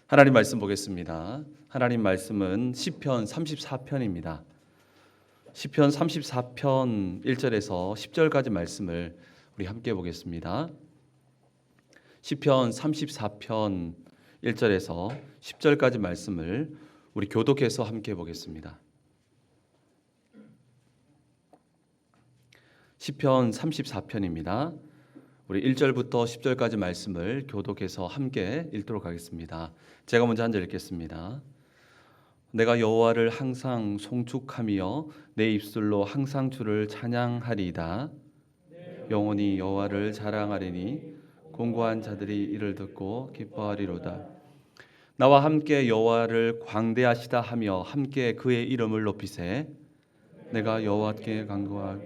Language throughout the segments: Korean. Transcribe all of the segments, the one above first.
하나님 말씀 보겠습니다. 하나님 말씀은 시편 34편입니다. 시편 34편 1절에서 10절까지 말씀을 우리 함께 보겠습니다. 시편 34편 1절에서 10절까지 말씀을 우리 교독해서 함께 보겠습니다. 시편 34편입니다. 우리 1절부터 10절까지 말씀을 교독해서 함께 읽도록 하겠습니다. 제가 먼저 한 절 읽겠습니다. 내가 여호와를 항상 송축하며 내 입술로 항상 주를 찬양하리이다. 영원히 여호와를 자랑하리니 공고한 자들이 이를 듣고 기뻐하리로다. 나와 함께 여호와를 광대하시다 하며 함께 그의 이름을 높이세. 내가 여호와께 간구하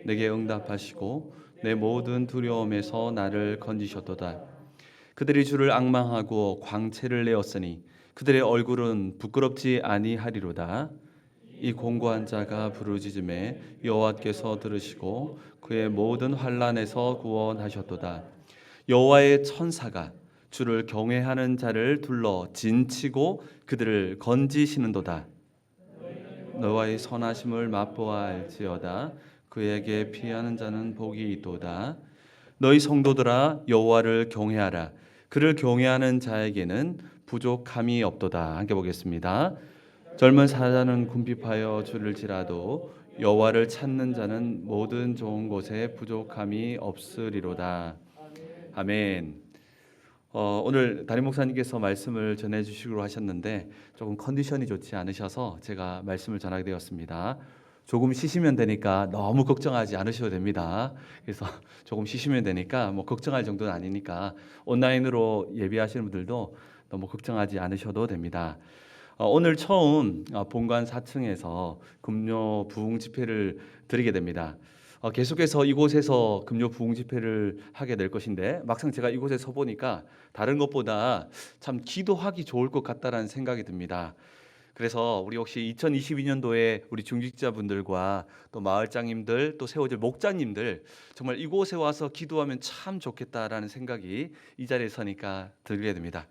내게 응답하시고 내 모든 두려움에서 나를 건지셨도다. 그들이 주를 앙망하고 광채를 내었으니 그들의 얼굴은 부끄럽지 아니하리로다. 이 공고한 자가 부르짖음에 여호와께서 들으시고 그의 모든 환난에서 구원하셨도다. 여호와의 천사가 주를 경외하는 자를 둘러 진치고 그들을 건지시는도다. 너와의 선하심을 맛보아 알지어다. 그에게 피하는 자는 복이 있도다. 너희 성도들아 여호와를 경외하라. 그를 경외하는 자에게는 부족함이 없도다. 함께 보겠습니다. 젊은 사자는 궁핍하여 주를 지라도 여호와를 찾는 자는 모든 좋은 곳에 부족함이 없으리로다. 아멘. 오늘 담임 목사님께서 말씀을 전해주시기로 하셨는데 조금 컨디션이 좋지 않으셔서 제가 말씀을 전하게 되었습니다. 조금 쉬시면 되니까 너무 걱정하지 않으셔도 됩니다. 그래서 조금 쉬시면 되니까 뭐 걱정할 정도는 아니니까 온라인으로 예배하시는 분들도 너무 걱정하지 않으셔도 됩니다. 오늘 처음 본관 4층에서 금요 부흥 집회를 드리게 됩니다. 계속해서 이곳에서 금요 부흥 집회를 하게 될 것인데 막상 제가 이곳에 서 보니까 다른 것보다 참 기도하기 좋을 것 같다라는 생각이 듭니다. 그래서 우리 혹시 2022년도에 우리 중직자분들과 또 마을장님들 또 세워질 목장님들 정말 이곳에 와서 기도하면 참 좋겠다라는 생각이 이 자리에 서니까 들게 됩니다.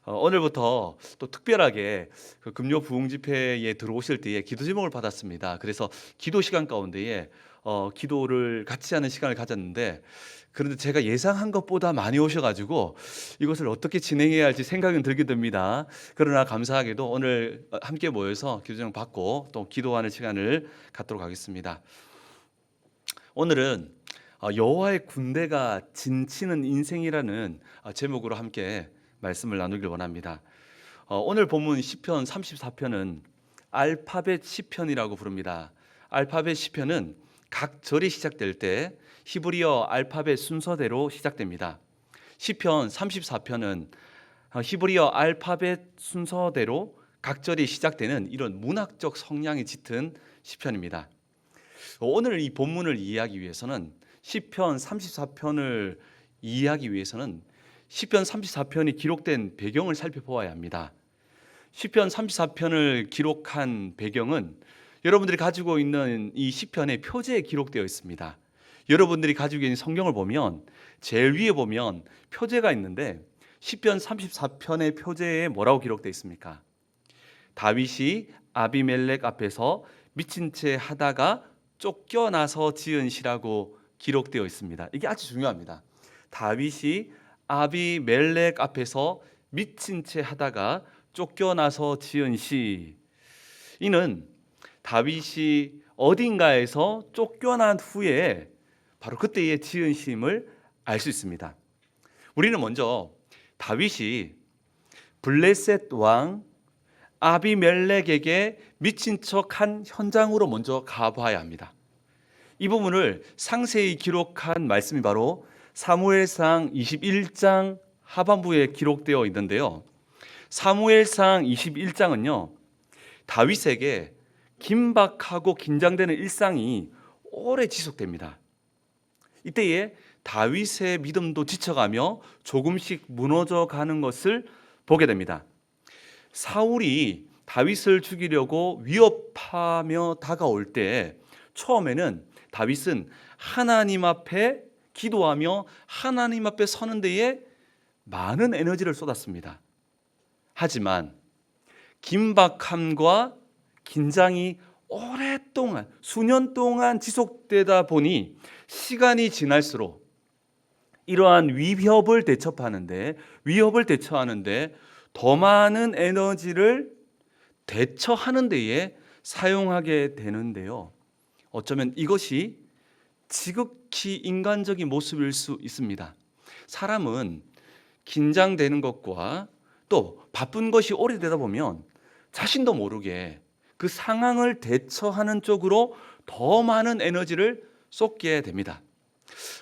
오늘부터 또 특별하게 그 금요 부흥 집회에 들어오실 때에 기도 제목을 받았습니다. 그래서 기도 시간 가운데에 기도를 같이 하는 시간을 가졌는데 그런데 제가 예상한 것보다 많이 오셔가지고 이것을 어떻게 진행해야 할지 생각은 들게 됩니다. 그러나 감사하게도 오늘 함께 모여서 기도 제목 받고 또 기도하는 시간을 갖도록 하겠습니다. 오늘은 여호와의 군대가 진치는 인생이라는 제목으로 함께 말씀을 나누길 원합니다. 오늘 본문 시편 34편은 알파벳 시편이라고 부릅니다. 알파벳 시편은 각 절이 시작될 때 히브리어 알파벳 순서대로 시작됩니다. 시편 34편은 히브리어 알파벳 순서대로 각 절이 시작되는 이런 문학적 성향이 짙은 시편입니다. 오늘 이 본문을 이해하기 위해서는 시편 34편을 이해하기 위해서는 시편 34편이 기록된 배경을 살펴보아야 합니다. 시편 34편을 기록한 배경은 여러분들이 가지고 있는 이 시편의 표제에 기록되어 있습니다. 여러분들이 가지고 있는 성경을 보면 제일 위에 보면 표제가 있는데 시편 34편의 표제에 뭐라고 기록되어 있습니까? 다윗이 아비멜렉 앞에서 미친 채 하다가 쫓겨나서 지은 시라고 기록되어 있습니다. 이게 아주 중요합니다. 다윗이 아비멜렉 앞에서 미친 채 하다가 쫓겨나서 지은 시. 이는 다윗이 어딘가에서 쫓겨난 후에 바로 그때의 지은 시임을 알 수 있습니다. 우리는 먼저 다윗이 블레셋 왕 아비멜렉에게 미친 척한 현장으로 먼저 가봐야 합니다. 이 부분을 상세히 기록한 말씀이 바로 사무엘상 21장 하반부에 기록되어 있는데요. 사무엘상 21장은요, 다윗에게 긴박하고 긴장되는 일상이 오래 지속됩니다. 이때에 다윗의 믿음도 지쳐가며 조금씩 무너져가는 것을 보게 됩니다. 사울이 다윗을 죽이려고 위협하며 다가올 때 처음에는 다윗은 하나님 앞에 기도하며 하나님 앞에 서는 데에 많은 에너지를 쏟았습니다. 하지만 긴박함과 긴장이 오랫동안 수년 동안 지속되다 보니 시간이 지날수록 이러한 위협을 대처하는데 더 많은 에너지를 대처하는 데에 사용하게 되는데요. 어쩌면 이것이 지극히 인간적인 모습일 수 있습니다. 사람은 긴장되는 것과 또 바쁜 것이 오래되다 보면 자신도 모르게 그 상황을 대처하는 쪽으로 더 많은 에너지를 쏟게 됩니다.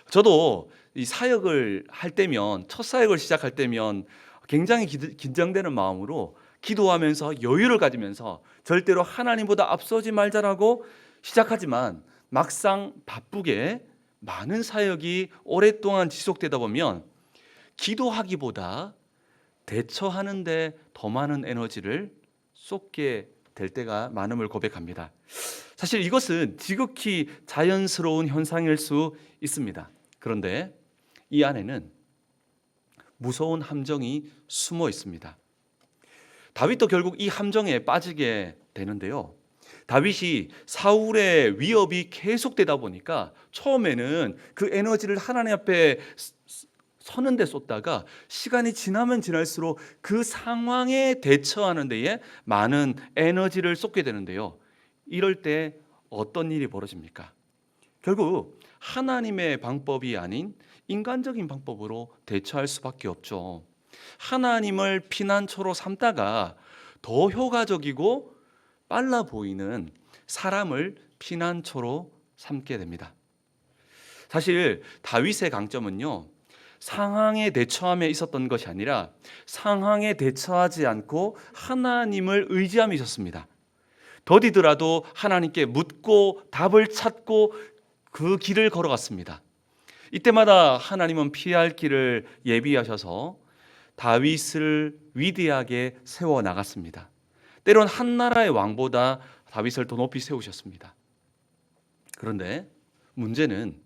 저도 이 사역을 할 때면, 첫 사역을 시작할 때면 굉장히 긴장되는 마음으로 기도하면서 여유를 가지면서 절대로 하나님보다 앞서지 말자라고 시작하지만 막상 바쁘게 많은 사역이 오랫동안 지속되다 보면 기도하기보다 대처하는데 더 많은 에너지를 쏟게 될 때가 많음을 고백합니다. 사실 이것은 지극히 자연스러운 현상일 수 있습니다. 그런데 이 안에는 무서운 함정이 숨어 있습니다. 다윗도 결국 이 함정에 빠지게 되는데요. 다윗이 사울의 위협이 계속되다 보니까 처음에는 그 에너지를 하나님 앞에 서는 데 쏟다가 시간이 지나면 지날수록 그 상황에 대처하는 데에 많은 에너지를 쏟게 되는데요. 이럴 때 어떤 일이 벌어집니까? 결국 하나님의 방법이 아닌 인간적인 방법으로 대처할 수밖에 없죠. 하나님을 피난처로 삼다가 더 효과적이고 빨라 보이는 사람을 피난처로 삼게 됩니다. 사실 다윗의 강점은요, 상황에 대처함에 있었던 것이 아니라 상황에 대처하지 않고 하나님을 의지함에 있었습니다. 더디더라도 하나님께 묻고 답을 찾고 그 길을 걸어갔습니다. 이때마다 하나님은 피할 길을 예비하셔서 다윗을 위대하게 세워나갔습니다. 때론 한 나라의 왕보다 다윗을 더 높이 세우셨습니다. 그런데 문제는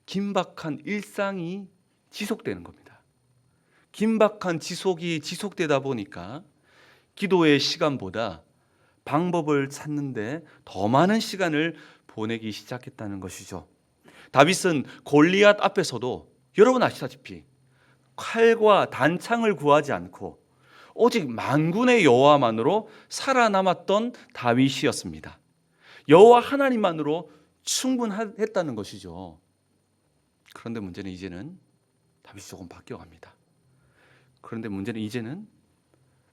긴박한 일상이 지속되는 겁니다. 긴박한 지속이 지속되다 보니까 기도의 시간보다 방법을 찾는데 더 많은 시간을 보내기 시작했다는 것이죠. 다윗은 골리앗 앞에서도 여러분 아시다시피 칼과 단창을 구하지 않고 오직 만군의 여호와만으로 살아남았던 다윗이었습니다. 여호와 하나님만으로 충분했다는 것이죠. 그런데 문제는 이제는 다윗이 조금 바뀌어갑니다. 그런데 문제는 이제는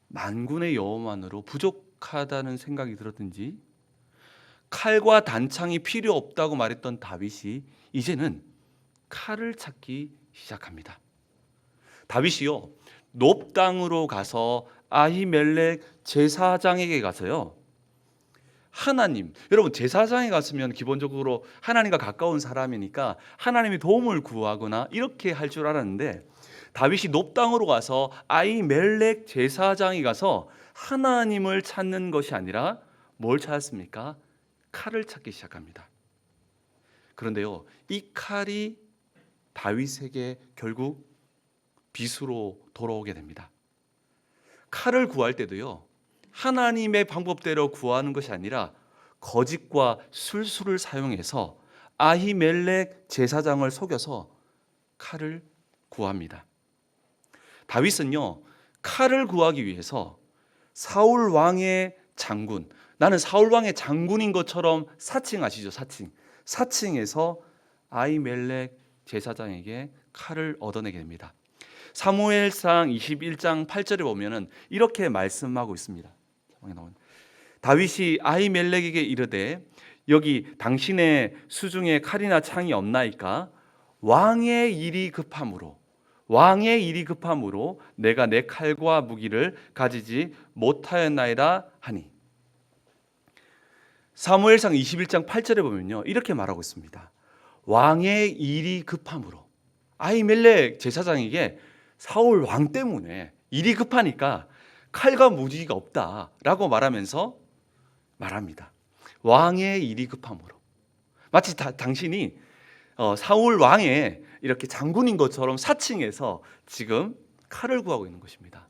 만군의 여호와만으로 부족하다는 생각이 들었든지 칼과 단창이 필요 없다고 말했던 다윗이 이제는 칼을 찾기 시작합니다. 다윗이요, 놉 땅으로 가서 아히멜렉 제사장에게 가서요, 하나님, 여러분 제사장에 갔으면 기본적으로 하나님과 가까운 사람이니까 하나님의 도움을 구하거나 이렇게 할 줄 알았는데 다윗이 놉 땅으로 가서 아히멜렉 제사장에 가서 하나님을 찾는 것이 아니라 뭘 찾았습니까? 칼을 찾기 시작합니다. 그런데요, 이 칼이 다윗에게 결국 빗으로 돌아오게 됩니다. 칼을 구할 때도요, 하나님의 방법대로 구하는 것이 아니라 거짓과 술수를 사용해서 아히멜렉 제사장을 속여서 칼을 구합니다. 다윗은요, 칼을 구하기 위해서 사울 왕의 장군, 나는 사울 왕의 장군인 것처럼 사칭 아시죠? 사칭해서 아히멜렉 제사장에게 칼을 얻어내게 됩니다. 사무엘상 21장 8절에 보면은 이렇게 말씀하고 있습니다. 다윗이 아히멜렉에게 이르되 여기 당신의 수중에 칼이나 창이 없나이까? 왕의 일이 급함으로 내가 내 칼과 무기를 가지지 못하였나이다 하니. 사무엘상 21장 8절에 보면요, 이렇게 말하고 있습니다. 왕의 일이 급함으로, 아히멜렉 제사장에게 사울 왕 때문에 일이 급하니까 칼과 무기가 없다라고 말하면서 말합니다. 왕의 일이 급함으로, 마치 당신이 사울 왕의 이렇게 장군인 것처럼 사칭해서 지금 칼을 구하고 있는 것입니다.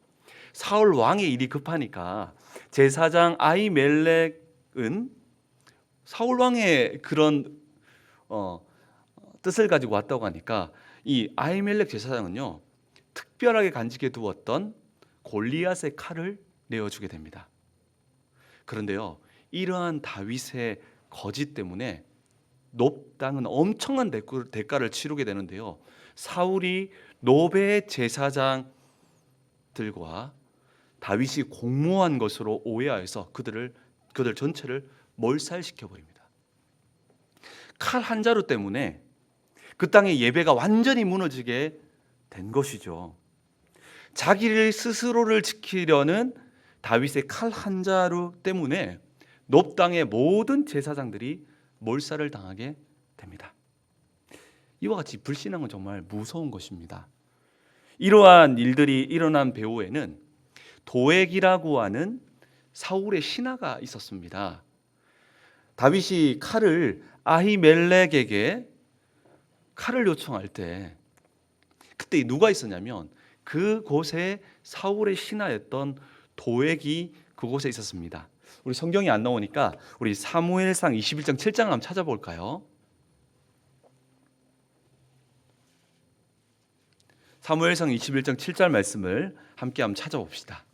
사울 왕의 일이 급하니까 제사장 아히멜렉은 사울 왕의 그런 뜻을 가지고 왔다고 하니까 이 아히멜렉 제사장은요, 특별하게 간직해 두었던 골리앗의 칼을 내어주게 됩니다. 그런데요, 이러한 다윗의 거짓 때문에 놉 땅은 엄청난 대가를 치르게 되는데요, 사울이 놉의 제사장들과 다윗이 공모한 것으로 오해하여서 그들 전체를 몰살시켜 버립니다. 칼 한 자루 때문에 그 땅의 예배가 완전히 무너지게 된 것이죠. 자기를 스스로를 지키려는 다윗의 칼 한 자루 때문에 놉 땅의 모든 제사장들이 몰살을 당하게 됩니다. 이와 같이 불신앙은 정말 무서운 것입니다. 이러한 일들이 일어난 배후에는 도액이라고 하는 사울의 신하가 있었습니다. 다윗이 칼을 아히멜렉에게 칼을 요청할 때 그때 누가 있었냐면 그곳에 사울의 신하였던 도액이 그곳에 있었습니다. 우리 성경이 안 나오니까 우리 사무엘상 21장 7장 한번 찾아볼까요? 사무엘상 21장 7절 말씀을 함께 한번 찾아봅시다.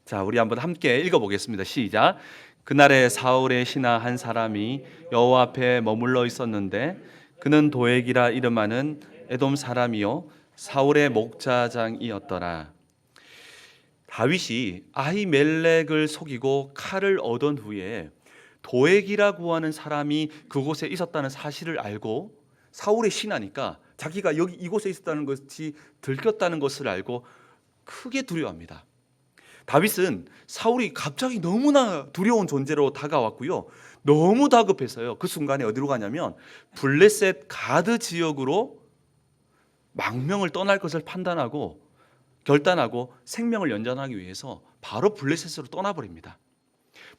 자, 우리 한번 함께 읽어보겠습니다. 시작. 그날에 사울의 신하 한 사람이 여호와 앞에 머물러 있었는데 그는 도액이라 이름하는 에돔 사람이요 사울의 목자장이었더라. 다윗이 아히멜렉을 속이고 칼을 얻은 후에 도액이라고 하는 사람이 그곳에 있었다는 사실을 알고 사울의 신하니까 자기가 여기 이곳에 있었다는 것이 들켰다는 것을 알고 크게 두려워합니다. 다윗은 사울이 갑자기 너무나 두려운 존재로 다가왔고요, 너무 다급해서요, 그 순간에 어디로 가냐면 블레셋 가드 지역으로 망명을 떠날 것을 판단하고 결단하고 생명을 연장하기 위해서 바로 블레셋으로 떠나버립니다.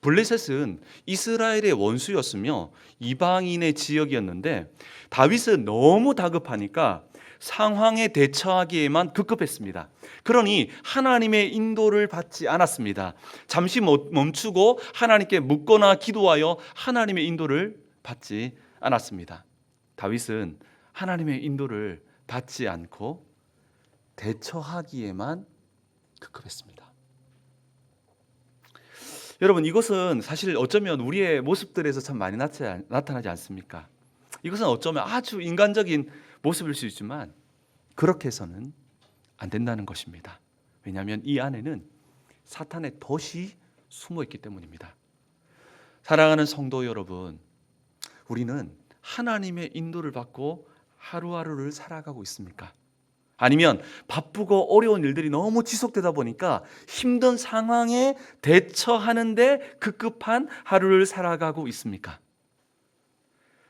블레셋은 이스라엘의 원수였으며 이방인의 지역이었는데 다윗은 너무 다급하니까 상황에 대처하기에만 급급했습니다. 그러니 하나님의 인도를 받지 않았습니다. 잠시 멈추고 하나님께 묻거나 기도하여 하나님의 인도를 받지 않았습니다. 다윗은 하나님의 인도를 받지 않고 대처하기에만 급급했습니다. 여러분, 이것은 사실 어쩌면 우리의 모습들에서 참 많이 나타나지 않습니까? 이것은 어쩌면 아주 인간적인 모습일 수 있지만 그렇게 해서는 안 된다는 것입니다. 왜냐하면 이 안에는 사탄의 덫이 숨어 있기 때문입니다. 사랑하는 성도 여러분, 우리는 하나님의 인도를 받고 하루하루를 살아가고 있습니까? 아니면 바쁘고 어려운 일들이 너무 지속되다 보니까 힘든 상황에 대처하는데 급급한 하루를 살아가고 있습니까?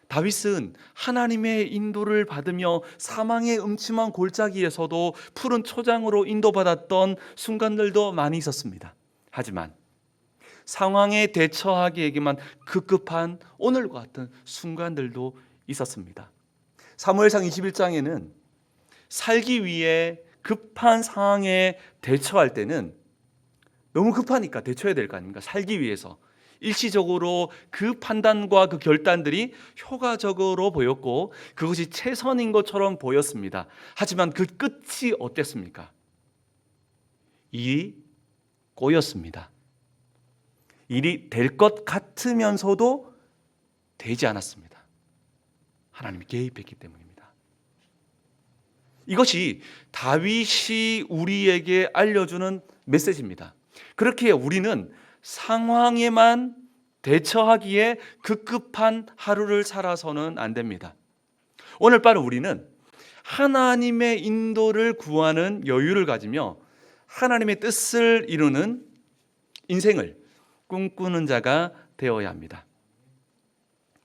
다윗은 하나님의 인도를 받으며 사망의 음침한 골짜기에서도 푸른 초장으로 인도받았던 순간들도 많이 있었습니다. 하지만 상황에 대처하기에만 급급한 오늘과 같은 순간들도 있었습니다. 사무엘상 21장에는 살기 위해 급한 상황에 대처할 때는 너무 급하니까 대처해야 될 거 아닙니까? 살기 위해서 일시적으로 그 판단과 그 결단들이 효과적으로 보였고 그것이 최선인 것처럼 보였습니다. 하지만 그 끝이 어땠습니까? 일이 꼬였습니다. 일이 될 것 같으면서도 되지 않았습니다. 하나님이 개입했기 때문입니다. 이것이 다윗이 우리에게 알려주는 메시지입니다. 그렇게 우리는 상황에만 대처하기에 급급한 하루를 살아서는 안 됩니다. 오늘 밤 우리는 하나님의 인도를 구하는 여유를 가지며 하나님의 뜻을 이루는 인생을 꿈꾸는 자가 되어야 합니다.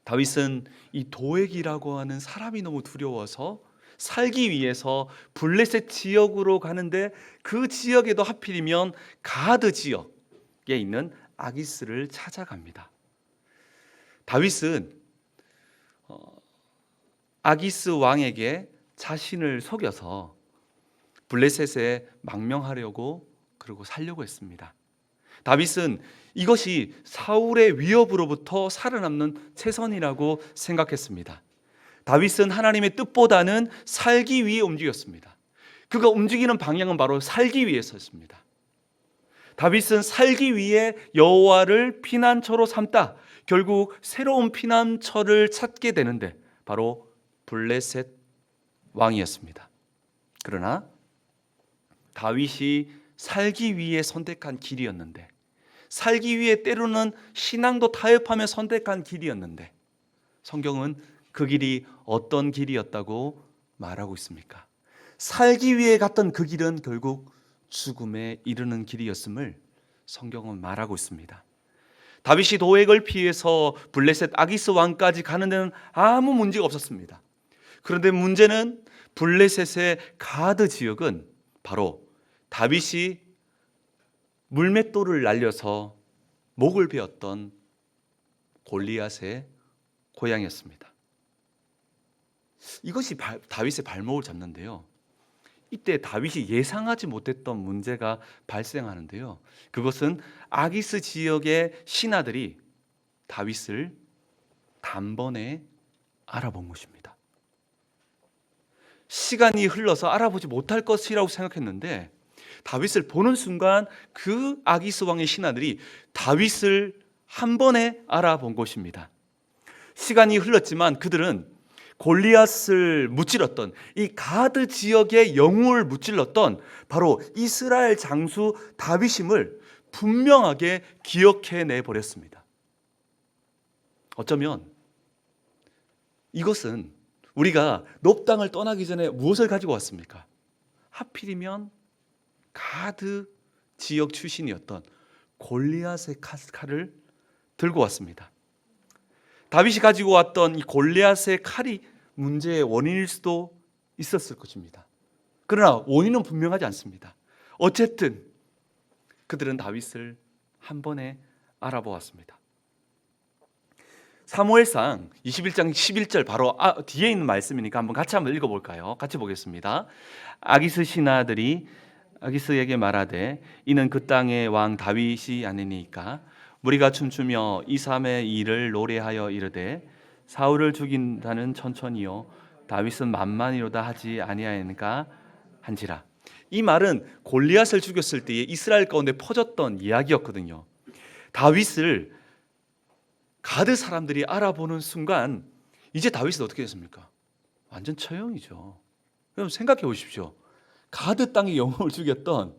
다윗은 이 도액이라고 하는 사람이 너무 두려워서 살기 위해서 블레셋 지역으로 가는데 그 지역에도 하필이면 가드 지역에 있는 아기스를 찾아갑니다. 다윗은 아기스 왕에게 자신을 속여서 블레셋에 망명하려고 그리고 살려고 했습니다. 다윗은 이것이 사울의 위협으로부터 살아남는 최선이라고 생각했습니다. 다윗은 하나님의 뜻보다는 살기 위해 움직였습니다. 그가 움직이는 방향은 바로 살기 위해서였습니다. 다윗은 살기 위해 여호와를 피난처로 삼다 결국 새로운 피난처를 찾게 되는데 바로 블레셋 왕이었습니다. 그러나 다윗이 살기 위해 선택한 길이었는데, 살기 위해 때로는 신앙도 타협하며 선택한 길이었는데, 성경은 그 길이 어떤 길이었다고 말하고 있습니까? 살기 위해 갔던 그 길은 결국 죽음에 이르는 길이었음을 성경은 말하고 있습니다. 다윗이 도액을 피해서 블레셋 아기스 왕까지 가는 데는 아무 문제가 없었습니다. 그런데 문제는 블레셋의 가드 지역은 바로 다윗이 물맷돌을 날려서 목을 베었던 골리앗의 고향이었습니다. 이것이 다윗의 발목을 잡는데요. 이때 다윗이 예상하지 못했던 문제가 발생하는데요. 그것은 아기스 지역의 신하들이 다윗을 단번에 알아본 것입니다. 시간이 흘러서 알아보지 못할 것이라고 생각했는데 다윗을 보는 순간 그 아기스 왕의 신하들이 다윗을 한 번에 알아본 것입니다. 시간이 흘렀지만 그들은 골리앗을 무찔렀던 이 가드 지역의 영웅을 무찔렀던 바로 이스라엘 장수 다윗임을 분명하게 기억해내 버렸습니다. 어쩌면 이것은 우리가 놉 땅을 떠나기 전에 무엇을 가지고 왔습니까? 하필이면 가드 지역 출신이었던 골리앗의 칼을 들고 왔습니다. 다윗이 가지고 왔던 이 골리앗의 칼이 문제의 원인일 수도 있었을 것입니다. 그러나 원인은 분명하지 않습니다. 어쨌든 그들은 다윗을 한 번에 알아보았습니다. 사무엘상 21장 11절 바로 뒤에 있는 말씀이니까 같이 한번 읽어볼까요? 같이 보겠습니다. 아기스 신하들이 아기스에게 말하되 이는 그 땅의 왕 다윗이 아니니까 무리가 춤추며 이삼의 일을 노래하여 이르되 사울을 죽인다는 천천히요 다윗은 만만이로다 하지 아니하였는가 한지라. 이 말은 골리앗을 죽였을 때에 이스라엘 가운데 퍼졌던 이야기였거든요. 다윗을 가드 사람들이 알아보는 순간 이제 다윗은 어떻게 됐습니까? 완전 처형이죠. 그럼 생각해 보십시오. 가드 땅의 영웅을 죽였던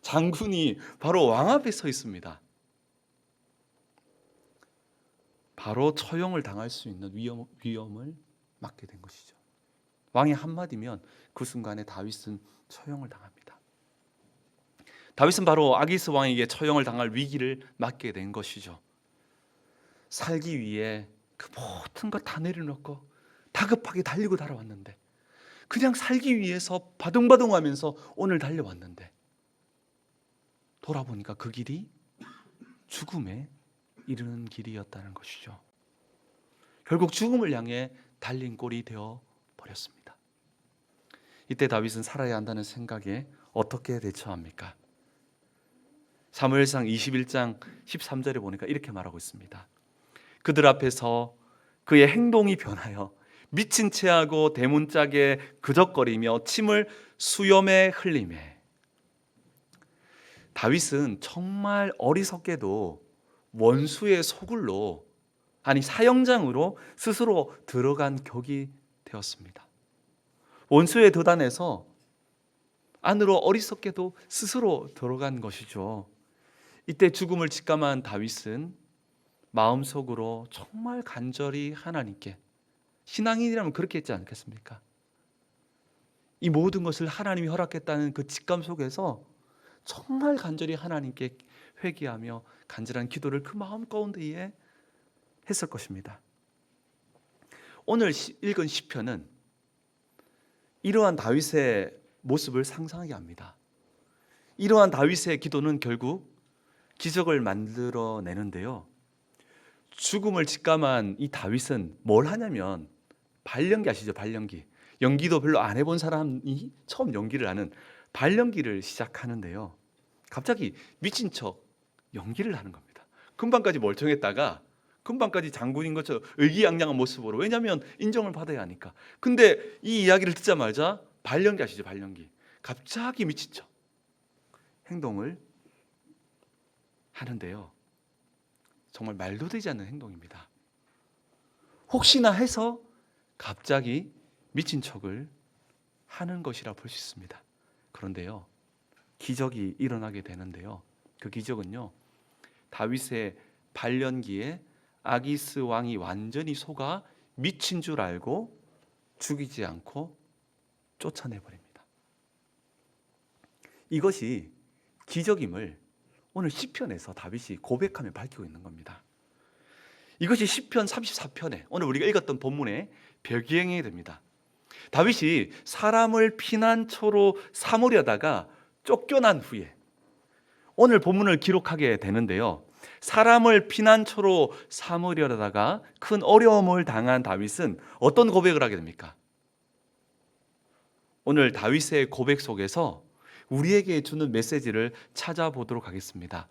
장군이 바로 왕 앞에 서 있습니다. 바로 처형을 당할 수 있는 위험을 맞게 된 것이죠. 왕의 한마디면 그 순간에 다윗은 처형을 당합니다. 다윗은 바로 아기스 왕에게 처형을 당할 위기를 맞게 된 것이죠. 살기 위해 그 모든 것 다 내려놓고 다급하게 달리고 달아왔는데, 그냥 살기 위해서 바둥바둥하면서 오늘 달려왔는데 돌아보니까 그 길이 죽음에 이르는 길이었다는 것이죠. 결국 죽음을 향해 달린 꼴이 되어 버렸습니다. 이때 다윗은 살아야 한다는 생각에 어떻게 대처합니까? 사무엘상 21장 13절에 보니까 이렇게 말하고 있습니다. 그들 앞에서 그의 행동이 변하여 미친 체하고 대문짝에 그적거리며 침을 수염에 흘리매. 다윗은 정말 어리석게도 원수의 소굴로, 아니 사형장으로 스스로 들어간 격이 되었습니다. 원수의 도단에서 안으로 어리석게도 스스로 들어간 것이죠. 이때 죽음을 직감한 다윗은 마음속으로 정말 간절히 하나님께, 신앙인이라면 그렇게 했지 않겠습니까? 이 모든 것을 하나님이 허락했다는 그 직감 속에서 정말 간절히 하나님께 회개하며 간절한 기도를 그 마음 가운데에 했을 것입니다. 오늘 읽은 시편은 이러한 다윗의 모습을 상상하게 합니다. 이러한 다윗의 기도는 결국 기적을 만들어내는데요. 죽음을 직감한 이 다윗은 뭘 하냐면 발연기 아시죠? 발연기. 연기도 별로 안 해본 사람이 처음 연기를 하는 발연기를 시작하는데요. 갑자기 미친 척 연기를 하는 겁니다. 금방까지 멀쩡했다가 금방까지 장군인 것처럼 의기양양한 모습으로, 왜냐하면 인정을 받아야 하니까. 근데 이 이야기를 듣자마자 발연기 아시죠? 발연기. 갑자기 미친 척 행동을 하는데요. 정말 말도 되지 않는 행동입니다. 혹시나 해서 갑자기 미친 척을 하는 것이라 볼 수 있습니다. 그런데요, 기적이 일어나게 되는데요. 그 기적은요, 다윗의 발연기에 아기스 왕이 완전히 속아 미친 줄 알고 죽이지 않고 쫓아내버립니다. 이것이 기적임을 오늘 시편에서 다윗이 고백하며 밝히고 있는 겁니다. 이것이 시편 34편에 오늘 우리가 읽었던 본문의 배경이 됩니다. 다윗이 사람을 피난처로 삼으려다가 쫓겨난 후에 오늘 본문을 기록하게 되는데요. 사람을 피난처로 삼으려다가 큰 어려움을 당한 다윗은 어떤 고백을 하게 됩니까? 오늘 다윗의 고백 속에서 우리에게 주는 메시지를 찾아보도록 하겠습니다.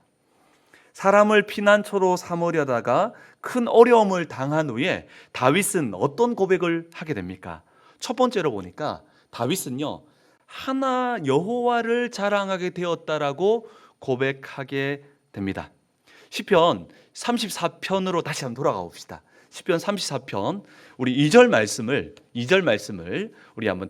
사람을 피난처로 삼으려다가 큰 어려움을 당한 후에 다윗은 어떤 고백을 하게 됩니까? 첫 번째로 보니까 다윗은요, 하나 여호와를 자랑하게 되었다라고 고백하게 됩니다. 시편 34편으로 다시 한번 돌아가 봅시다. 시편 34편 우리 2절 말씀을 우리 한번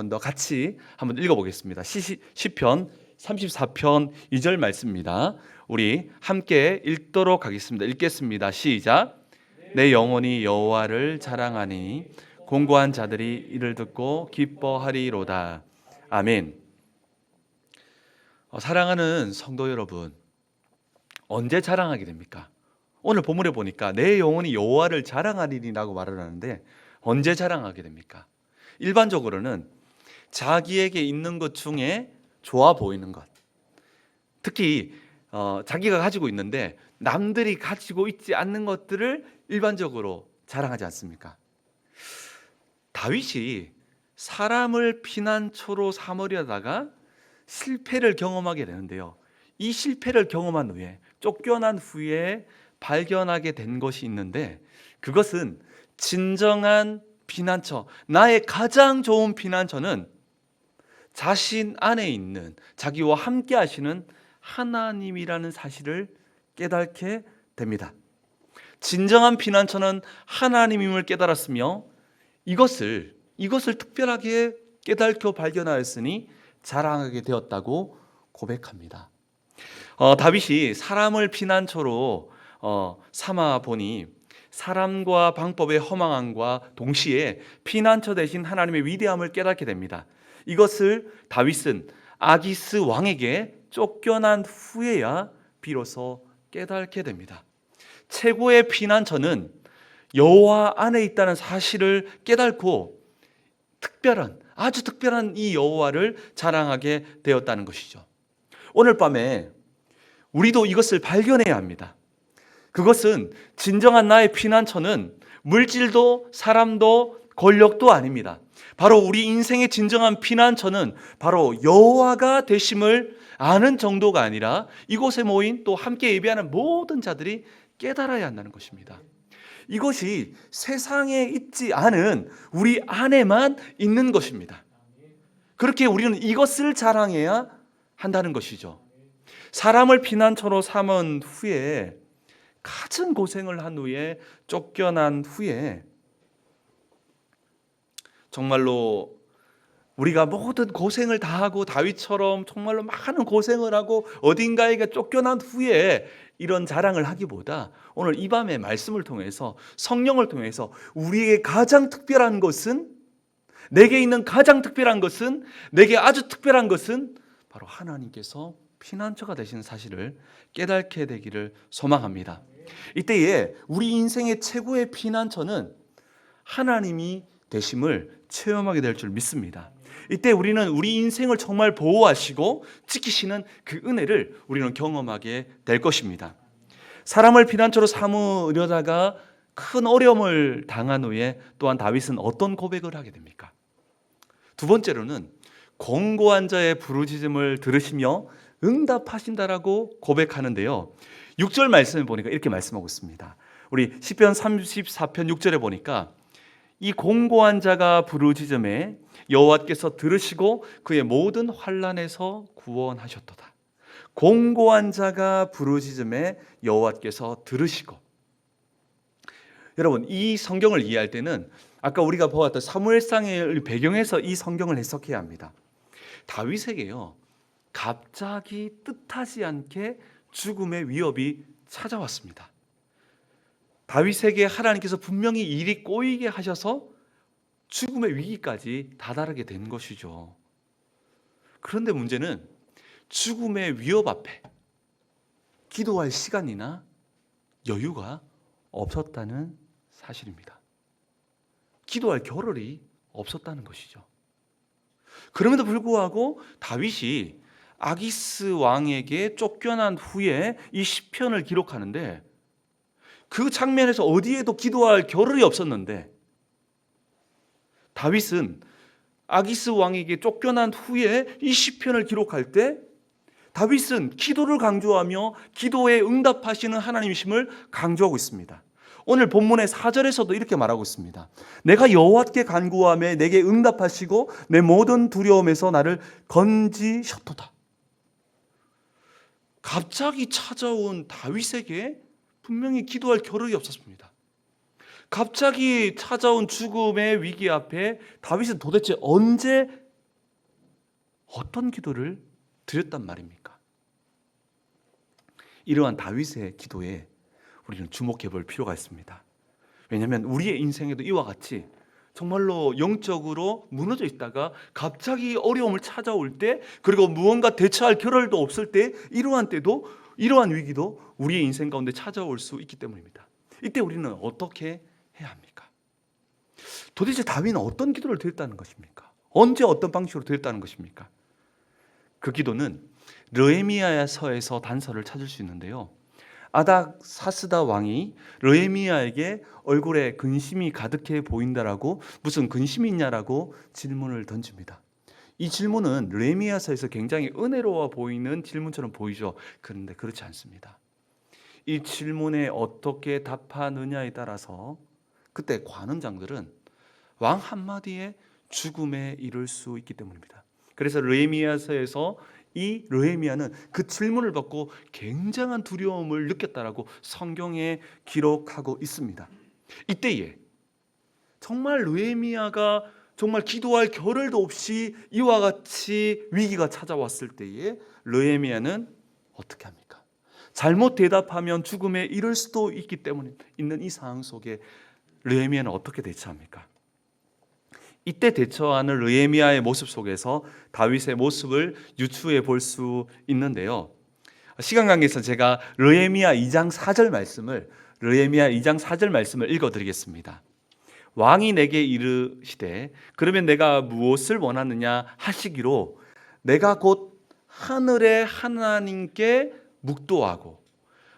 더 같이 한번 읽어보겠습니다. 시편 34편 2절 말씀입니다. 우리 함께 읽도록 하겠습니다. 읽겠습니다. 시작. 내 영혼이 여호와를 자랑하니 공고한 자들이 이를 듣고 기뻐하리로다. 아멘. 사랑하는 성도 여러분, 언제 자랑하게 됩니까? 오늘 본문에 보니까 내 영혼이 여호와를 자랑하리라고 말을 하는데 언제 자랑하게 됩니까? 일반적으로는 자기에게 있는 것 중에 좋아 보이는 것, 특히 자기가 가지고 있는데 남들이 가지고 있지 않는 것들을 일반적으로 자랑하지 않습니까? 다윗이 사람을 피난처로 삼으려다가 실패를 경험하게 되는데요. 이 실패를 경험한 후에, 쫓겨난 후에 발견하게 된 것이 있는데, 그것은 진정한 피난처, 나의 가장 좋은 피난처는 자신 안에 있는 자기와 함께 하시는 하나님이라는 사실을 깨닫게 됩니다. 진정한 피난처는 하나님임을 깨달았으며 이것을 특별하게 깨닫고 발견하였으니 자랑하게 되었다고 고백합니다. 다윗이 사람을 피난처로 삼아 보니 사람과 방법의 허망함과 동시에 피난처 대신 하나님의 위대함을 깨닫게 됩니다. 이것을 다윗은 아기스 왕에게 쫓겨난 후에야 비로소 깨닫게 됩니다. 최고의 피난처는 여호와 안에 있다는 사실을 깨닫고 아주 특별한 이 여호와를 자랑하게 되었다는 것이죠. 오늘 밤에 우리도 이것을 발견해야 합니다. 그것은 진정한 나의 피난처는 물질도 사람도 권력도 아닙니다. 바로 우리 인생의 진정한 피난처는 바로 여호와가 되심을 아는 정도가 아니라 이곳에 모인 또 함께 예배하는 모든 자들이 깨달아야 한다는 것입니다. 이것이 세상에 있지 않은 우리 안에만 있는 것입니다. 그렇게 우리는 이것을 자랑해야 한다는 것이죠. 사람을 피난처로 삼은 후에, 갖은 고생을 한 후에, 쫓겨난 후에 정말로 우리가 모든 고생을 다하고 다윗처럼 정말로 많은 고생을 하고 어딘가에 쫓겨난 후에 이런 자랑을 하기보다 오늘 이 밤의 말씀을 통해서, 성령을 통해서 우리에게 가장 특별한 것은, 내게 있는 가장 특별한 것은, 내게 아주 특별한 것은 바로 하나님께서 피난처가 되시는 사실을 깨닫게 되기를 소망합니다. 이때에 우리 인생의 최고의 피난처는 하나님이 되심을 체험하게 될 줄 믿습니다. 이때 우리는 우리 인생을 정말 보호하시고 지키시는 그 은혜를 우리는 경험하게 될 것입니다. 사람을 피난처로 삼으려다가 큰 어려움을 당한 후에 또한 다윗은 어떤 고백을 하게 됩니까? 두 번째로는 공고한 자의 부르짖음을 들으시며 응답하신다라고 고백하는데요. 6절 말씀을 보니까 이렇게 말씀하고 있습니다. 우리 시편 34편 6절에 보니까 이 공고한 자가 부르짖음에 여호와께서 들으시고 그의 모든 환난에서 구원하셨도다. 공고한 자가 부르짖음에 여호와께서 들으시고. 여러분, 이 성경을 이해할 때는 아까 우리가 보았던 사무엘상의 배경에서 이 성경을 해석해야 합니다. 다윗에게요, 갑자기 뜻하지 않게 죽음의 위협이 찾아왔습니다. 다윗에게 하나님께서 분명히 일이 꼬이게 하셔서 죽음의 위기까지 다다르게 된 것이죠. 그런데 문제는 죽음의 위협 앞에 기도할 시간이나 여유가 없었다는 사실입니다. 기도할 겨를이 없었다는 것이죠. 그럼에도 불구하고 다윗이 아기스 왕에게 쫓겨난 후에 이 시편을 기록하는데, 그 장면에서 어디에도 기도할 겨를이 없었는데 다윗은 아기스 왕에게 쫓겨난 후에 이 시편을 기록할 때 다윗은 기도를 강조하며 기도에 응답하시는 하나님이심을 강조하고 있습니다. 오늘 본문의 4절에서도 이렇게 말하고 있습니다. 내가 여호와께 간구하며 내게 응답하시고 내 모든 두려움에서 나를 건지셨도다. 갑자기 찾아온 다윗에게 분명히 기도할 겨를이 없었습니다. 갑자기 찾아온 죽음의 위기 앞에 다윗은 도대체 언제 어떤 기도를 드렸단 말입니까? 이러한 다윗의 기도에 우리는 주목해 볼 필요가 있습니다. 왜냐하면 우리의 인생에도 이와 같이 정말로 영적으로 무너져 있다가 갑자기 어려움을 찾아올 때, 그리고 무언가 대처할 겨를도 없을 때, 이러한 위기도 우리의 인생 가운데 찾아올 수 있기 때문입니다. 이때 우리는 어떻게 해야 합니까? 도대체 다윗은 어떤 기도를 드렸다는 것입니까? 언제 어떤 방식으로 드렸다는 것입니까? 그 기도는 느헤미야서에서 단서를 찾을 수 있는데요. 아닥사스다 왕이 느헤미야에게 얼굴에 근심이 가득해 보인다라고, 무슨 근심이 있냐라고 질문을 던집니다. 이 질문은 느헤미야서에서 굉장히 은혜로워 보이는 질문처럼 보이죠. 그런데 그렇지 않습니다. 이 질문에 어떻게 답하느냐에 따라서 그때 관원장들은 왕 한마디에 죽음에 이를 수 있기 때문입니다. 그래서 느헤미야서에서 이 느헤미야는 그 질문을 받고 굉장한 두려움을 느꼈다라고 성경에 기록하고 있습니다. 이때에 정말 느헤미야가 정말 기도할 겨를도 없이 이와 같이 위기가 찾아왔을 때에 느헤미야는 어떻게 합니까? 잘못 대답하면 죽음에 이를 수도 있기 때문에 있는 이 상황 속에 느헤미야는 어떻게 대처합니까? 이때 대처하는 느헤미야의 모습 속에서 다윗의 모습을 유추해 볼 수 있는데요. 시간 관계에서 제가 느헤미야 2장 4절 말씀을 읽어드리겠습니다. 왕이 내게 이르시되 그러면 내가 무엇을 원하느냐 하시기로 내가 곧 하늘의 하나님께 묵도하고,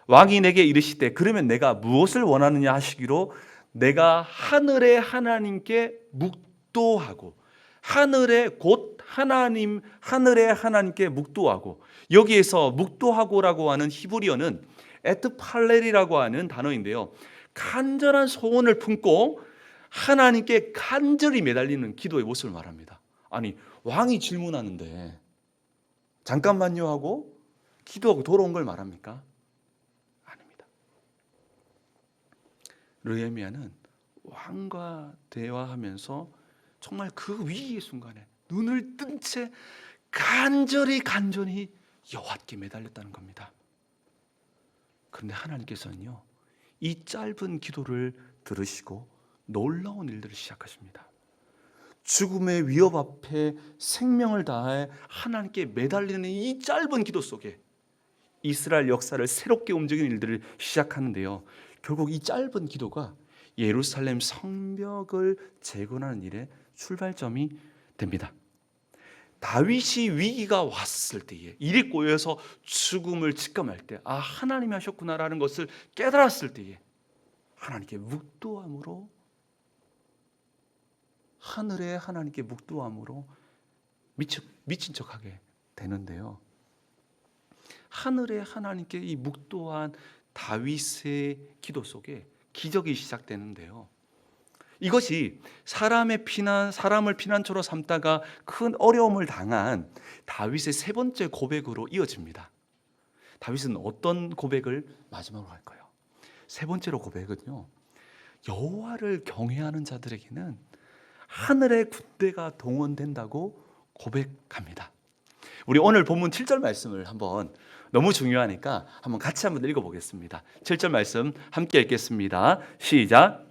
왕이 내게 이르시되 그러면 내가 무엇을 원하느냐 하시기로 내가 하늘의 하나님께 묵도하고, 하늘의 곧 하나님, 하늘의 하나님께 묵도하고, 여기에서 묵도하고라고 하는 히브리어는 에트팔렐이라고 하는 단어인데요, 간절한 소원을 품고 하나님께 간절히 매달리는 기도의 모습을 말합니다. 아니, 왕이 질문하는데 잠깐만요 하고 기도하고 돌아온 걸 말합니까? 아닙니다. 느헤미야는 왕과 대화하면서 정말 그 위기의 순간에 눈을 뜬 채 간절히 여호와께 매달렸다는 겁니다. 그런데 하나님께서는요, 이 짧은 기도를 들으시고 놀라운 일들을 시작하십니다. 죽음의 위협 앞에 생명을 다해 하나님께 매달리는 이 짧은 기도 속에 이스라엘 역사를 새롭게 움직이는 일들을 시작하는데요, 결국 이 짧은 기도가 예루살렘 성벽을 재건하는 일의 출발점이 됩니다. 다윗이 위기가 왔을 때에, 일이 꼬여서 죽음을 직감할 때, 아, 하나님이 하셨구나라는 것을 깨달았을 때에 하나님께 묵도함으로, 하늘의 하나님께 묵도함으로 미친 척하게 되는데요. 하늘의 하나님께 이 묵도한 다윗의 기도 속에 기적이 시작되는데요. 이것이 사람을 피난처로 삼다가 큰 어려움을 당한 다윗의 세 번째 고백으로 이어집니다. 다윗은 어떤 고백을 마지막으로 할까요? 세 번째로 고백은요, 여호와를 경외하는 자들에게는 하늘의 군대가 동원된다고 고백합니다. 우리 오늘 본문 7절 말씀을 너무 중요하니까 같이 읽어보겠습니다. 7절 말씀 함께 읽겠습니다. 시작.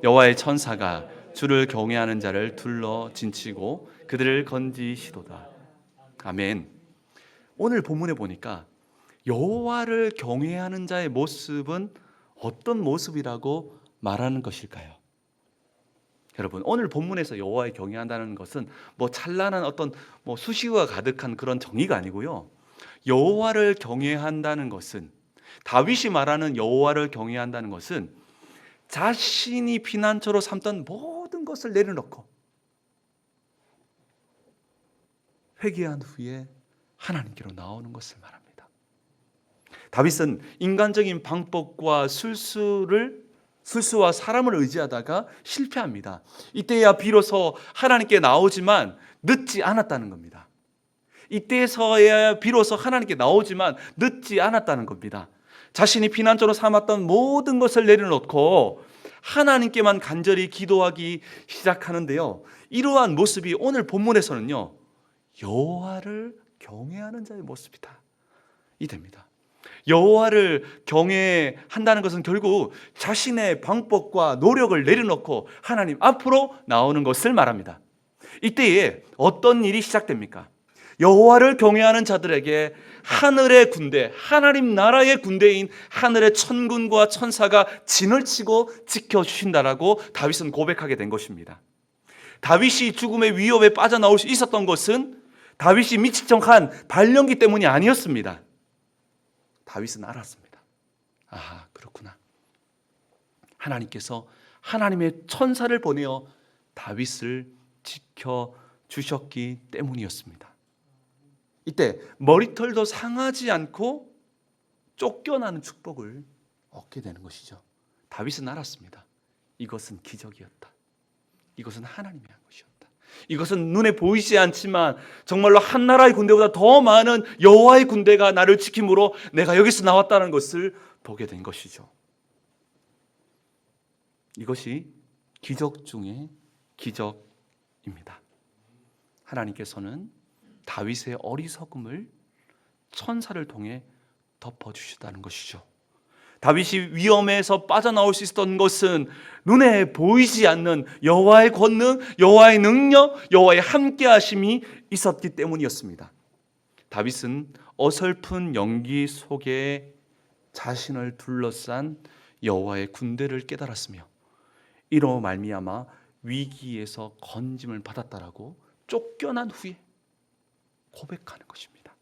여호와의 천사가 주를 경외하는 자를 둘러 진치고 그들을 건지시도다. 아멘. 오늘 본문에 보니까 여호와를 경외하는 자의 모습은 어떤 모습이라고 말하는 것일까요? 여러분, 오늘 본문에서 여호와를 경외한다는 것은 찬란한 수식어가 가득한 그런 정의가 아니고요. 여호와를 경외한다는 것은, 다윗이 말하는 여호와를 경외한다는 것은 자신이 피난처로 삼던 모든 것을 내려놓고 회개한 후에 하나님께로 나오는 것을 말합니다. 다윗은 인간적인 방법과 술수와 사람을 의지하다가 실패합니다. 이때야 비로소 하나님께 나오지만 늦지 않았다는 겁니다. 이때서야 비로소 하나님께 나오지만 늦지 않았다는 겁니다. 자신이 피난처로 삼았던 모든 것을 내려놓고 하나님께만 간절히 기도하기 시작하는데요. 이러한 모습이 오늘 본문에서는요, 여호와를 경외하는 자의 모습이다, 이 됩니다. 여호와를 경외한다는 것은 결국 자신의 방법과 노력을 내려놓고 하나님 앞으로 나오는 것을 말합니다. 이때에 어떤 일이 시작됩니까? 여호와를 경외하는 자들에게 하늘의 군대, 하나님 나라의 군대인 하늘의 천군과 천사가 진을 치고 지켜주신다라고 다윗은 고백하게 된 것입니다. 다윗이 죽음의 위협에 빠져나올 수 있었던 것은 다윗이 미친 척한 발령기 때문이 아니었습니다. 다윗은 알았습니다. 아, 그렇구나. 하나님께서 하나님의 천사를 보내어 다윗을 지켜주셨기 때문이었습니다. 이때 머리털도 상하지 않고 쫓겨나는 축복을 얻게 되는 것이죠. 다윗은 알았습니다. 이것은 기적이었다. 이것은 하나님이 한 것이었다. 이것은 눈에 보이지 않지만 정말로 한 나라의 군대보다 더 많은 여호와의 군대가 나를 지킴으로 내가 여기서 나왔다는 것을 보게 된 것이죠. 이것이 기적 중의 기적입니다. 하나님께서는 다윗의 어리석음을 천사를 통해 덮어주시다는 것이죠. 다윗이 위험에서 빠져나올 수 있었던 것은 눈에 보이지 않는 여호와의 권능, 여호와의 능력, 여호와의 함께하심이 있었기 때문이었습니다. 다윗은 어설픈 연기 속에 자신을 둘러싼 여호와의 군대를 깨달았으며 이로 말미암아 위기에서 건짐을 받았다라고 쫓겨난 후에 고백하는 것입니다.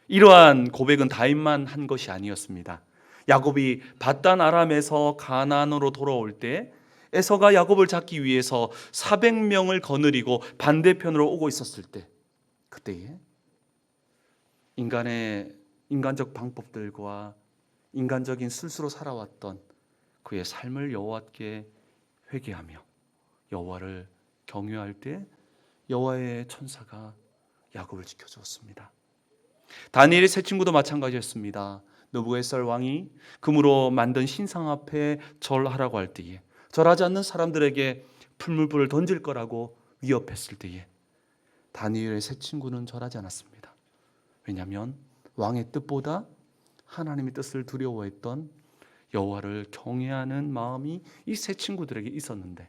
이러한 고백은 다윗만 한 것이 아니었습니다. 야곱이 밧단 아람에서 가나안으로 돌아올 때 에서가 야곱을 잡기 위해서 400명을 거느리고 반대편으로 오고 있었을 때, 그때에 인간적 방법들과 인간적인 술수로 살아왔던 그의 삶을 여호와께 회개하며 여호와를 경외할 때 여호와의 천사가 야곱을 지켜주었습니다. 다니엘의 세 친구도 마찬가지였습니다. 느부갓네살 왕이 금으로 만든 신상 앞에 절하라고 할 때에 절하지 않는 사람들에게 풀무불을 던질 거라고 위협했을 때에 다니엘의 세 친구는 절하지 않았습니다. 왜냐하면 왕의 뜻보다 하나님의 뜻을 두려워했던 여호와를 경외하는 마음이 이 세 친구들에게 있었는데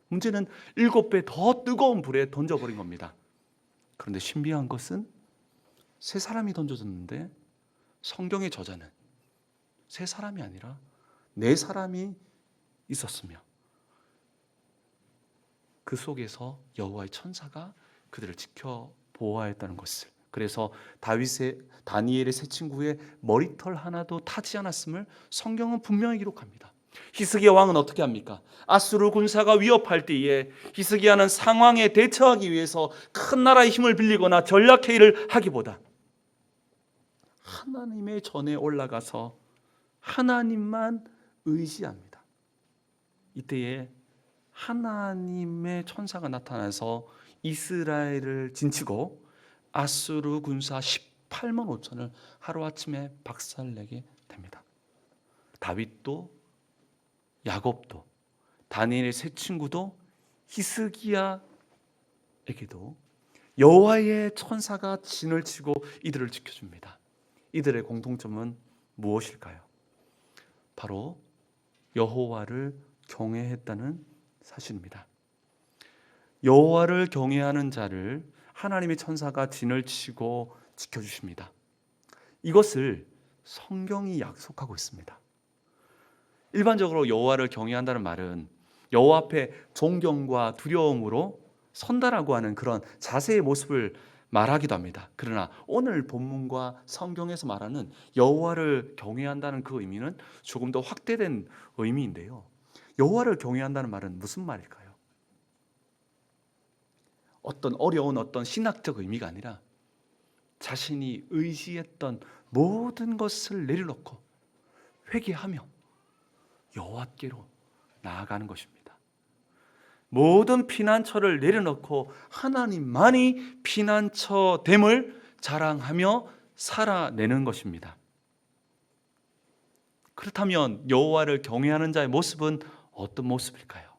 문제는 7배 더 뜨거운 불에 던져버린 겁니다. 그런데 신비한 것은 세 사람이 던져졌는데 성경의 저자는 세 사람이 아니라 네 사람이 있었으며 그 속에서 여호와의 천사가 그들을 지켜 보호하였다는 것을, 그래서 다니엘의 세 친구의 머리털 하나도 타지 않았음을 성경은 분명히 기록합니다. 히스기야 왕은 어떻게 합니까? 아수르 군사가 위협할 때에 히스기야는 상황에 대처하기 위해서 큰 나라의 힘을 빌리거나 전략회의를 하기보다 하나님의 전에 올라가서 하나님만 의지합니다. 이때에 하나님의 천사가 나타나서 이스라엘을 진치고 아수르 군사 18만 5천을 하루아침에 박살내게 됩니다. 다윗도 야곱도 다니엘의 세 친구도 히스기야에게도 여호와의 천사가 진을 치고 이들을 지켜줍니다. 이들의 공통점은 무엇일까요? 바로 여호와를 경외했다는 사실입니다. 여호와를 경외하는 자를 하나님의 천사가 진을 치고 지켜주십니다. 이것을 성경이 약속하고 있습니다. 일반적으로 여호와를 경외한다는 말은 여호와 앞에 존경과 두려움으로 선다라고 하는 그런 자세의 모습을 말하기도 합니다. 그러나 오늘 본문과 성경에서 말하는 여호와를 경외한다는 그 의미는 조금 더 확대된 의미인데요. 여호와를 경외한다는 말은 무슨 말일까요? 어떤 어려운 어떤 신학적 의미가 아니라 자신이 의지했던 모든 것을 내려놓고 회개하며 여호와께로 나아가는 것입니다. 모든 피난처를 내려놓고 하나님만이 피난처됨을 자랑하며 살아내는 것입니다. 그렇다면 여호와를 경외하는 자의 모습은 어떤 모습일까요?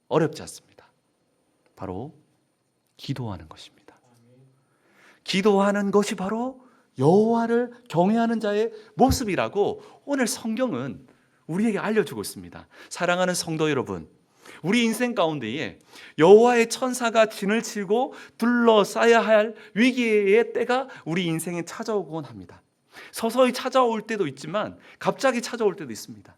어렵지 않습니다. 바로 기도하는 것입니다. 기도하는 것이 바로 여호와를 경외하는 자의 모습이라고 오늘 성경은 우리에게 알려주고 있습니다. 사랑하는 성도 여러분, 우리 인생 가운데에 여호와의 천사가 진을 치고 둘러싸야 할 위기의 때가 우리 인생에 찾아오곤 합니다. 서서히 찾아올 때도 있지만 갑자기 찾아올 때도 있습니다.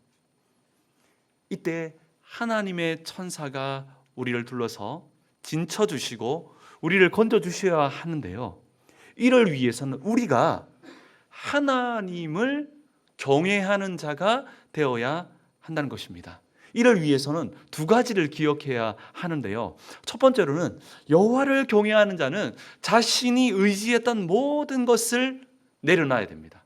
이때 하나님의 천사가 우리를 둘러서 진쳐주시고 우리를 건져주셔야 하는데요, 이를 위해서는 우리가 하나님을 경외하는 자가 되어야 한다는 것입니다. 이를 위해서는 두 가지를 기억해야 하는데요, 첫 번째로는 여호와를 경외하는 자는 자신이 의지했던 모든 것을 내려놔야 됩니다.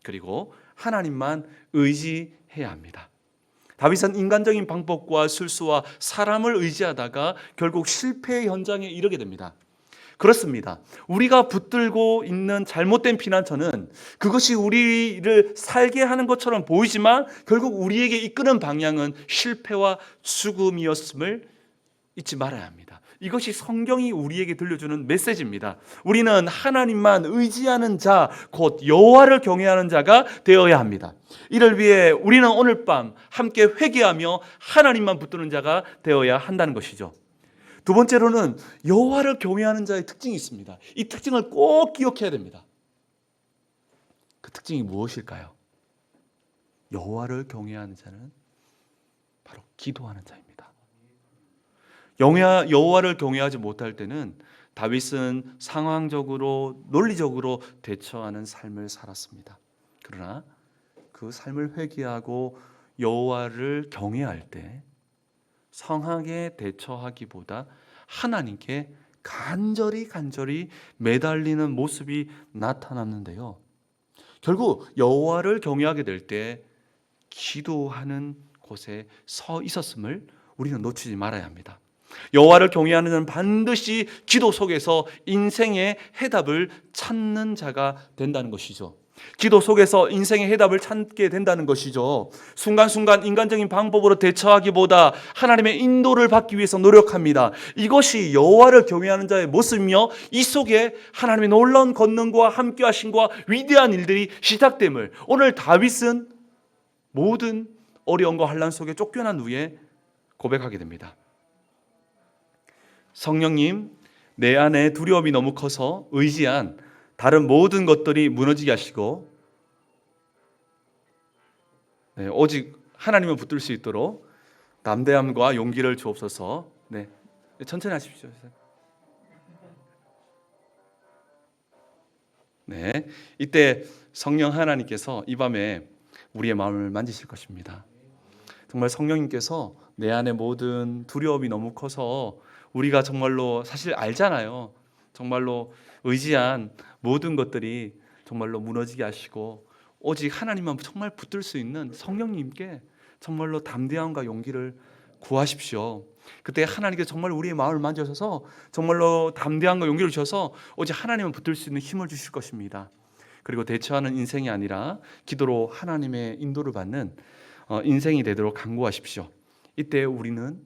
그리고 하나님만 의지해야 합니다. 다윗은 인간적인 방법과 술수와 사람을 의지하다가 결국 실패의 현장에 이르게 됩니다. 그렇습니다. 우리가 붙들고 있는 잘못된 피난처는 그것이 우리를 살게 하는 것처럼 보이지만 결국 우리에게 이끄는 방향은 실패와 죽음이었음을 잊지 말아야 합니다. 이것이 성경이 우리에게 들려주는 메시지입니다. 우리는 하나님만 의지하는 자, 곧 여호와를 경외하는 자가 되어야 합니다. 이를 위해 우리는 오늘 밤 함께 회개하며 하나님만 붙드는 자가 되어야 한다는 것이죠. 두 번째로는 여호와를 경외하는 자의 특징이 있습니다. 이 특징을 꼭 기억해야 됩니다. 그 특징이 무엇일까요? 여호와를 경외하는 자는 바로 기도하는 자입니다. 여호와를 경외하지 못할 때는 다윗은 상황적으로 논리적으로 대처하는 삶을 살았습니다. 그러나 그 삶을 회개하고 여호와를 경외할 때 상황에 대처하기보다 하나님께 간절히 매달리는 모습이 나타났는데요, 결국 여호와를 경외하게 될 때 기도하는 곳에 서 있었음을 우리는 놓치지 말아야 합니다. 여호와를 경외하는 자는 반드시 기도 속에서 인생의 해답을 찾는 자가 된다는 것이죠. 기도 속에서 인생의 해답을 찾게 된다는 것이죠. 순간순간 인간적인 방법으로 대처하기보다 하나님의 인도를 받기 위해서 노력합니다. 이것이 여호와를 경외하는 자의 모습이며 이 속에 하나님의 놀라운 권능과 함께 하심과 위대한 일들이 시작됨을 오늘 다윗은 모든 어려움과 환난 속에 쫓겨난 후에 고백하게 됩니다. 성령님, 내 안에 두려움이 너무 커서 의지한 다른 모든 것들이 무너지게 하시고 오직 하나님을 붙들 수 있도록 담대함과 용기를 주옵소서. 천천히 하십시오. 이때 성령 하나님께서 이 밤에 우리의 마음을 만지실 것입니다. 정말 성령님께서 내 안에 모든 두려움이 너무 커서 우리가 정말로 사실 알잖아요. 정말로 의지한 모든 것들이 정말로 무너지게 하시고 오직 하나님만 정말 붙들 수 있는 성령님께 정말로 담대함과 용기를 구하십시오. 그때 하나님께서 정말 우리의 마음을 만져서 정말로 담대함과 용기를 주셔서 오직 하나님을 붙들 수 있는 힘을 주실 것입니다. 그리고 대처하는 인생이 아니라 기도로 하나님의 인도를 받는 인생이 되도록 간구하십시오. 이때 우리는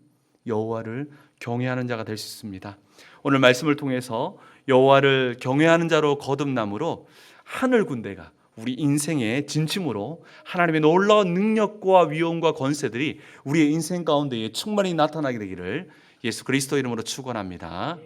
여호와를 경외하는 자가 될 수 있습니다. 오늘 말씀을 통해서 여호와를 경외하는 자로 거듭남으로 하늘 군대가 우리 인생의 진침으로 하나님의 놀라운 능력과 위엄과 권세들이 우리의 인생 가운데에 충만히 나타나게 되기를 예수 그리스도 이름으로 축원합니다.